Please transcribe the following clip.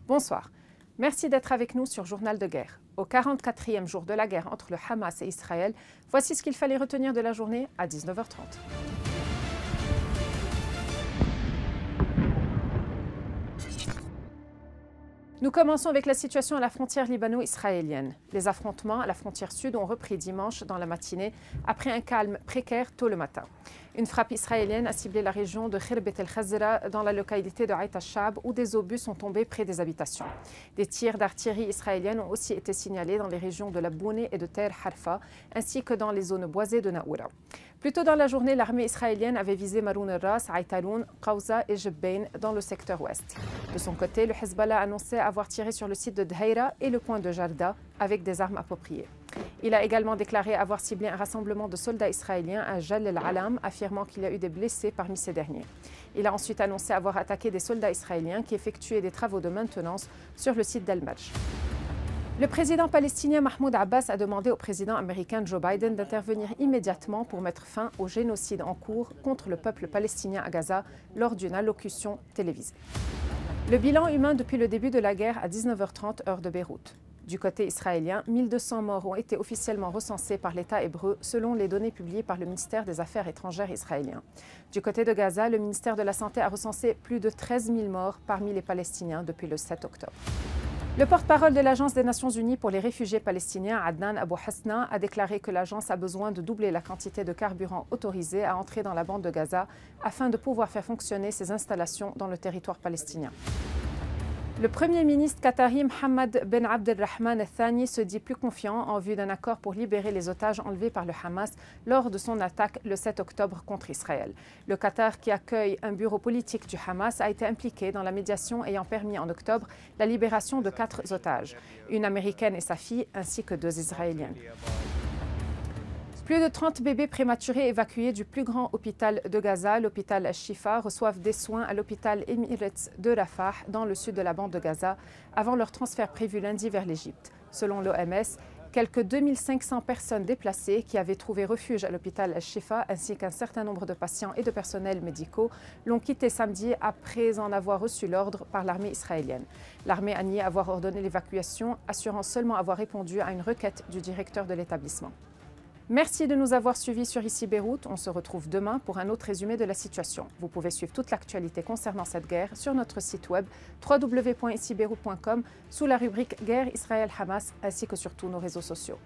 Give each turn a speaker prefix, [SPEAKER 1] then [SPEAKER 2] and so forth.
[SPEAKER 1] Bonsoir. Merci d'être avec nous sur Journal de guerre. Au 44e jour de la guerre entre le Hamas et Israël, voici ce qu'il fallait retenir de la journée à 19h30. Nous commençons avec la situation à la frontière libano-israélienne. Les affrontements à la frontière sud ont repris dimanche dans la matinée après un calme précaire tôt le matin. Une frappe israélienne a ciblé la région de Khirbet el-Khazra dans la localité de Ait al-Shab où des obus sont tombés près des habitations. Des tirs d'artillerie israélienne ont aussi été signalés dans les régions de la Bouneh et de Ter Harfa ainsi que dans les zones boisées de Naoura. Plus tôt dans la journée, l'armée israélienne avait visé Maroun el-Ras, Aïtaloun, Qawza et Jebbain dans le secteur ouest. De son côté, le Hezbollah annonçait avoir tiré sur le site de Dheira et le point de Jarda avec des armes appropriées. Il a également déclaré avoir ciblé un rassemblement de soldats israéliens à Jal el-Alam, affirmant qu'il y a eu des blessés parmi ces derniers. Il a ensuite annoncé avoir attaqué des soldats israéliens qui effectuaient des travaux de maintenance sur le site d'Al-Madj. Le président palestinien Mahmoud Abbas a demandé au président américain Joe Biden d'intervenir immédiatement pour mettre fin au génocide en cours contre le peuple palestinien à Gaza lors d'une allocution télévisée. Le bilan humain depuis le début de la guerre à 19h30 heure de Beyrouth. Du côté israélien, 1200 morts ont été officiellement recensés par l'État hébreu selon les données publiées par le ministère des Affaires étrangères israélien. Du côté de Gaza, le ministère de la Santé a recensé plus de 13 000 morts parmi les Palestiniens depuis le 7 octobre. Le porte-parole de l'Agence des Nations Unies pour les réfugiés palestiniens, Adnan Abou Hasna, a déclaré que l'agence a besoin de doubler la quantité de carburant autorisé à entrer dans la bande de Gaza afin de pouvoir faire fonctionner ses installations dans le territoire palestinien. Le Premier ministre qatari Mohammed Ben Abdelrahman Al-Thani se dit plus confiant en vue d'un accord pour libérer les otages enlevés par le Hamas lors de son attaque le 7 octobre contre Israël. Le Qatar, qui accueille un bureau politique du Hamas, a été impliqué dans la médiation ayant permis en octobre la libération de 4 otages, une américaine et sa fille, ainsi que 2 israéliennes. Plus de 30 bébés prématurés évacués du plus grand hôpital de Gaza, l'hôpital Al-Shifa, reçoivent des soins à l'hôpital Emirates de Rafah, dans le sud de la bande de Gaza, avant leur transfert prévu lundi vers l'Égypte. Selon l'OMS, quelques 2500 personnes déplacées qui avaient trouvé refuge à l'hôpital Al-Shifa, ainsi qu'un certain nombre de patients et de personnels médicaux, l'ont quitté samedi après en avoir reçu l'ordre par l'armée israélienne. L'armée a nié avoir ordonné l'évacuation, assurant seulement avoir répondu à une requête du directeur de l'établissement. Merci de nous avoir suivis sur Ici Beyrouth. On se retrouve demain pour un autre résumé de la situation. Vous pouvez suivre toute l'actualité concernant cette guerre sur notre site web www.icibeyrouth.com sous la rubrique Guerre Israël-Hamas ainsi que sur tous nos réseaux sociaux.